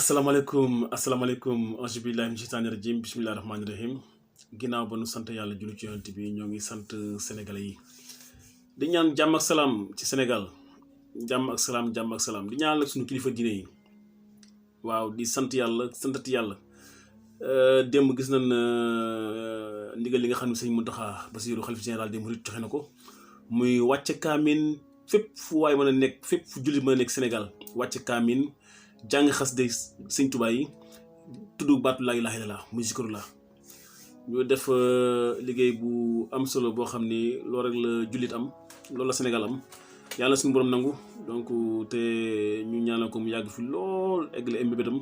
asalaamaaleykum auzu billaahi mina sheytaani rajiim bismillaahi rahmaani rahiim ginnaaw ba nu sant yàlla julli ci yonent bi ñoo ngi sant sénégalais yi di ñaan jàmm ak salaam ci Sénégal jàmm ak salaam di ñaan ak suñu kilifa diine yi waaw di sant yàlla santati yàlla démb gis nañ ndigal li nga xam ne sëñ Mountakha Bassirou xalifa général des mourides joxe na ko muy wàcce kaamin fépp fu waay mën a nekk fépp fu jullit mën a nekk Sénégal wàcce kaamin jàng xas de sëñ Tuubaa yi tudd baatu laa ilaaha illallaah muy zikrullah ñu def liggéey bu am solo boo xam ni loolu rek la jullit am loolu la Sénégal am yàlla suñu borom nangu donc te ñu ñaanal ko mu yàgg fi lool eggale ay mbébétam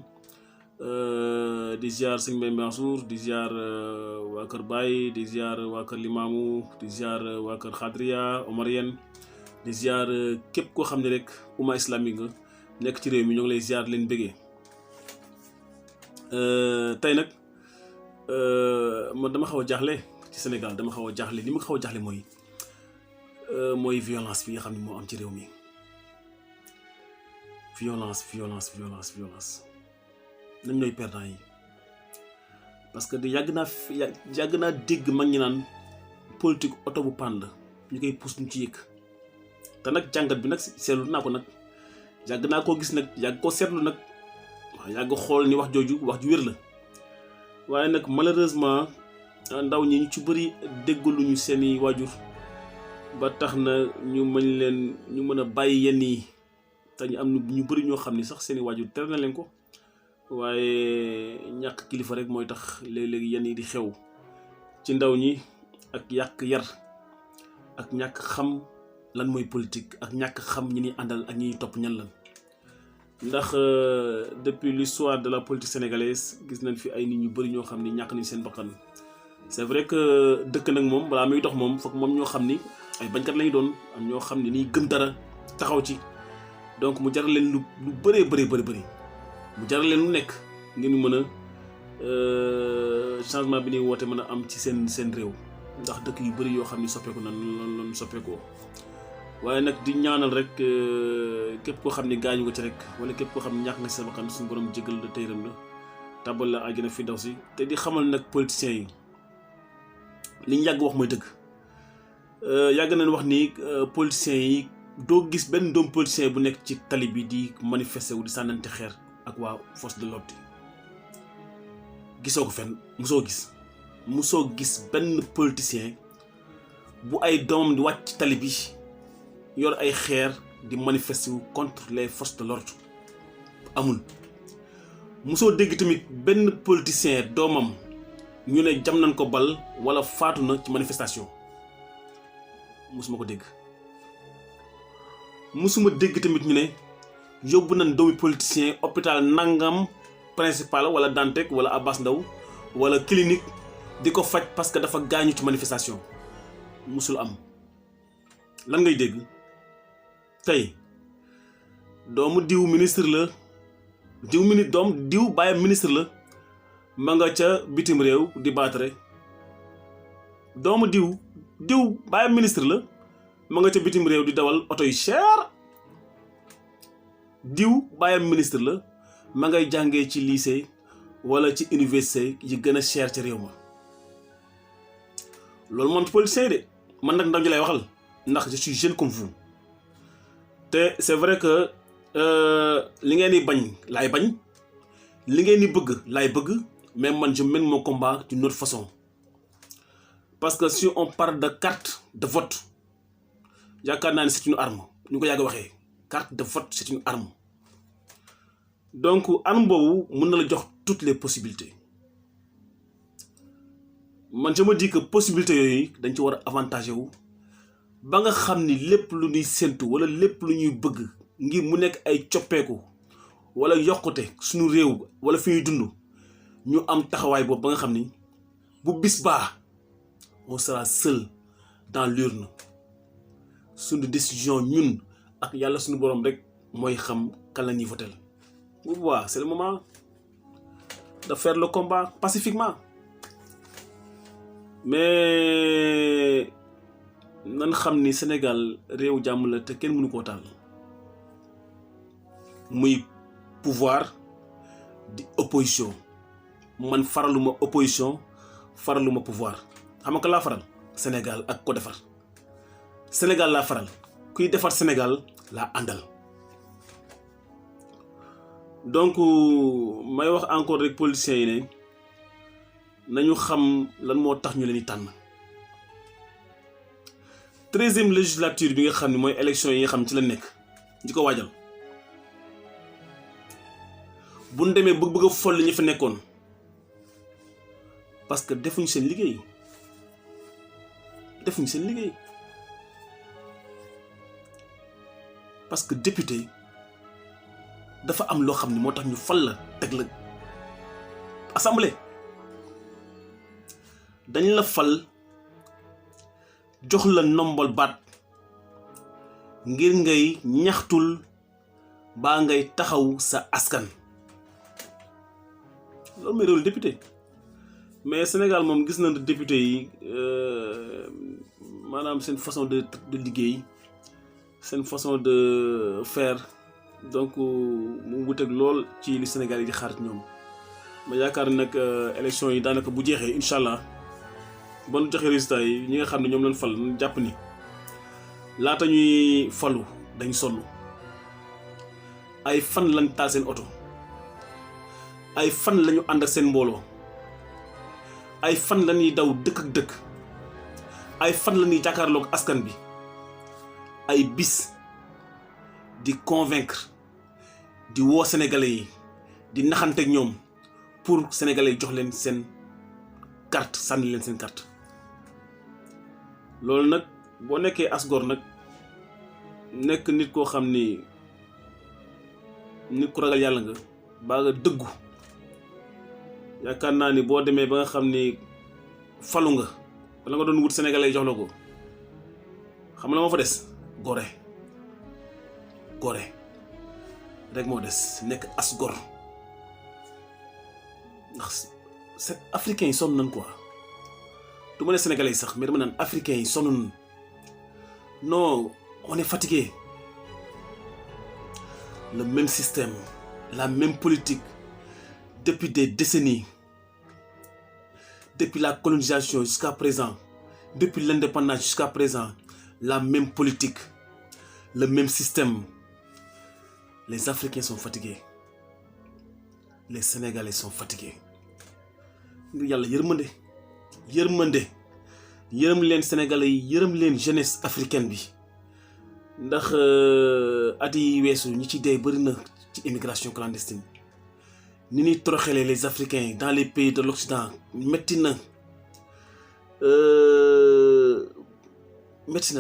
di ziar sëñ Mbaye Mansour di ziar waa kër Baye di ziar waa kër Limaamu di ziar waa kër Xadriya Omarien di ziar képp koo xam ne rek umma islamique nga nekk ci réew mi ñoo ngi lay ziar leen bëggee tey nag man dama xaw a jaaxle ci Sénégal dama xaw a jaaxle li ma xaw a jaaxle mooy violence bi nga xam ne moo am ci réew mi violence nañ ñooy perdant yi parce que yàgg naa dégg mag ñi naan politique oto bu pànd ñu koy pousse ñu ci yëg te nag jàngat bi nag seetlu naa ko nag yàgg naa koo gis nag yàgg koo seetlu nag waaw yàgg xool ni wax jooju wax ju wér la waaye nag malheureusement ndaw ñi ñu ci bëri déggaluñu seeni waajur ba tax na ñu mën a bàyyi yenn yi te ñu am ñu bëri ñoo xam ni sax seeni waajur tere na leen ko waaye ñàkk kilifa rek mooy tax léeg-léeg yenn yi di xew ci ndaw ñi ak yàq yar ak ñàkk xam lan mooy politique ak ñàkk xam ñi ni àndal ak ñi topp ñan lan ndax depuis l'histoire de la politique sénégalaise gis nañ fi ay nit ñu bëri ñoo xam ni ñàkk nañ seen bakkan c'est vrai que dëkk nag moom balaa muy dox moom foog moom ñoo xam ni ay bañkat lañu doon am ñoo xam ni niy gëm dara taxaw ci donc mu jaral leen lu bëree bëri mu jaral leen lu nekk ngeen mën a changement bi ñuy woote mën a am ci seen réew ndax dëkk yu bëri yoo xam ni soppeeku na loolu soppeekoo waaye nag di ñaanal rek képp koo xam ne gaañu nga ci rek wala képp koo xam ne ñàkk nga ci sa bakkan suñu borom jégal la teyram la tàbbal la àjjana fi daw si te di xamal nag politiciens yi li ñu yàgg wax mooy dëgg yàgg nañ wax ni politiciens yi doo gis benn doom politicien bu nekk ci tali bi di manifester wu di sànnante xeer ak waa force de l'ordre gisoo ko fenn musoo gis benn politicien bu ay doomam di wàcc ci tali bi yor ay xeer di manifester wu contre les forces de l'ordre amul musoo dégg tamit benn politicien doomam ñu ne jam nañ ko bal wala faatu na ci manifestation musuma ko dégg musuma dégg tamit ñu ne yóbbu nañ doomi politicien hôpital nangam principal wala Dantec wala Abass Ndao wala clinique di ko faj parce que dafa gaañu ci manifestation musul am lan ngay dégg tey doomu diw ministre la diw bàyyam ministre la ma nga ca bitim réew di baatare doomu diw bàyyam ministre la ma nga ca bitim réew di dawal oto yu cher diw bàyyam ministre la ma ngay jàngee ci lycée wala ci université yi gën a cher ca réew ma loolu moom ci politicien de man nag ndaw ñi lay waxal ndax je suis jeune comme vous te c'est vrai que li ngeen di bañ laay bañ li ngeen di bëgg laay bëgg mais man je mène mon combat d'une autre façon parce que si on parle de carte de vote yaakaar naa ne c'est une arme ñu ko yàgg waxee carte de vote c'est une arme donc arme boobu mën na la jox toutes les possibilités man je me dis que possibilités yooyu dañ ci war a avantager wu ba nga xam ni lépp lu ñuy séntu wala lépp lu ñuy bëgg ngir mu nekk ay coppeeku wala yokkute suñu réew wala fi ñuy dund ñu am taxawaay boobu ba nga xam ni bu bis baa on sera seul dans l'urne suñu décision ñun ak yàlla suñu borom rek mooy xam kan la ñuy voter bu boobaa c'est le moment de faire le combat pacifiquement mais nan xam ni Sénégal réew jàmm la te kenn mënu koo taal muy pouvoir opposition man faraluma opposition faraluma pouvoir xam nga laa faral Sénégal ak ko defar Sénégal laa faral kuy defar Sénégal laa àndal. Donc may wax encore rek politiciens yi ne nañu xam lan moo tax ñu leen di tànn 13e législature bi nga xam ne mooy élection yi nga xam ci la nekk di ko waajal bu ñu demee bëgg a folli ñi fa nekkoon parce que defuñu seen liggéey parce que député dafa am loo xam ne moo tax ñu fal la teg la assemblée dañ la fal jox la nombal baat ngir ngay ñaxtul baa ngay taxaw sa askan loolu mooy rôle député. Mais Sénégal moom gis nañ député yi maanaam seen façon de liggéey seen façon de faire donc mu wuteeg lool ci li Sénégal yi di xaar ñoom ma yaakaar nag élection yi daanaka bu jeexee incha allah ba nu joxe résultat yi ñi nga xam ne ñoom lañ fal nañ jàpp ni laata ñuy falu dañ sonn ay fan lañ taal seen oto ay fan lañu ànd ak seen mbooloo. ay fan la ñuy daw dëkk ak dëkk ay fan la ñuy jàkkaarloog askan bi ay bis di convaincre di woo sénégalais yi di naxanteeg ñoom pour sénégalais yi jox leen seen carte sànni leen seen carte loolu nag boo nekkee asgor nag nekk nit koo xam ni nit ku ragal yàlla nga baa nga dëggu yaakaar naa ni boo demee ba nga xam ni falu nga wala nga doon wut sénégalais jox la ko xam la moo fa des gore rek moo des nekk as gor ndax c'est africains yi sonn nañ quoi du ma ne sénégalais yi sax mais dama naan africains yi sonn nañ non on est fatigué le même système la même politique depuis des décennies, depuis la colonisation jusqu'à présent, depuis l'indépendance jusqu'à présent, la même politique, le même système. Les Africains sont fatigués. Les Sénégalais sont fatigués. Yalla yërmande yërëm leen Sénégalais yi yërëm leen jeunesse africaine bi ndax at yi weesu ñi ci dee bëri na ci immigration clandestine. Ni ñuy toroxalee les Africains dans les pays de l'Occident métti na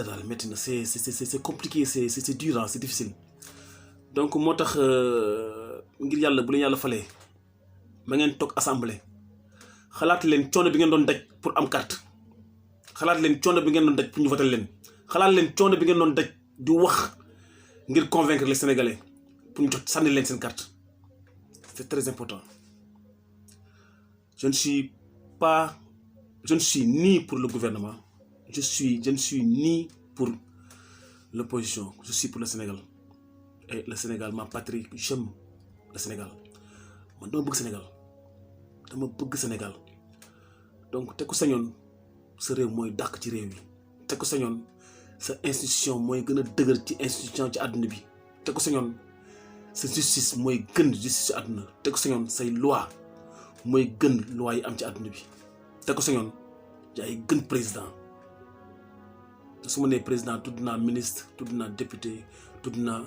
daal métti na c'est compliqué c'est dur c'est difficile donc moo tax ngir yàlla bu leen yàlla falee ma ngeen toog assemblée xalaat leen coono bi ngeen doon daj pour am carte xalaat leen coono bi ngeen doon daj pour ñu voter leen xalaat leen coono bi ngeen doon daj di wax ngir convaincre les Sénégalais pour ñu jot sànni leen seen carte. C'est très important. Je ne suis ni pour le gouvernement, je ne suis ni pour l'opposition, je suis pour le Sénégal. Et le Sénégal, ma patrie, j'aime le Sénégal. Man dama bëgg Sénégal. Donc te ko sañoon sa réew mooy dàq ci réew yi. Te ko sañoon sa institution mooy gën a dëgër ci institution ci àdduna bi. Te ko sañoon sa justice mooy gën justice ci àdduna te ko sañoon say loi mooy gën loi yi am ci àdduna bi te ko sañoon yaay gën président te su ma nee président tudd naa ministre tudd naa député tudd naa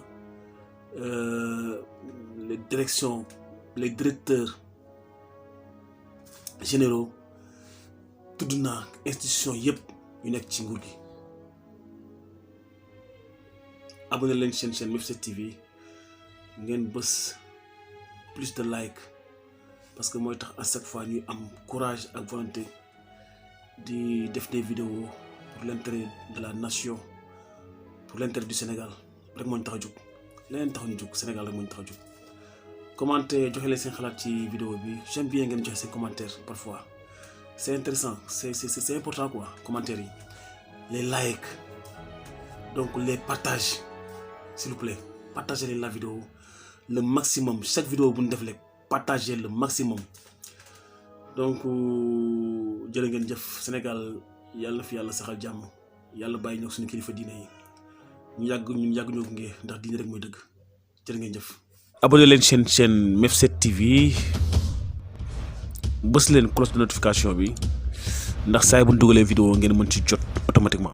les directions les directeurs généraux tudd naa institution yëpp yu nekk ci nguur gi abonné leen chaîne Mifsett TV ngeen bës plus de like parce que mooy tax à chaque fois ñuy am courage ak volonté di def des vidéos pour l'intérêt de la nation pour l'intérêt du Sénégal rek moo ñu tax a jóg leneen tax ñu jóg Sénégal rek moo ñu tax a jóg commenter joxe leen seen xalaat ci vidéo bi j'aime bien ngeen joxe seen commentaires parfois c'est intéressant c'est important quoi commentaires yi les likes donc les partages s'il vous plaît partagez leen la vidéo le maximum chaque vidéo bu ñu def rek partager le maximum. Donc jërë ngeen jëf Sénégal yàlla fi yàlla saxal jàmm yàlla bàyyi ñoo suñu kilifa diine yi ñu yàgg ñoo gunge ndax diine rek mooy dëgg jërë ngeen jëf. abonné leen chaîne MEF7 TV bës leen cloche de notification bi ndax saa yi bu ñu dugalee vidéo ngeen mën ci jot automatiquement.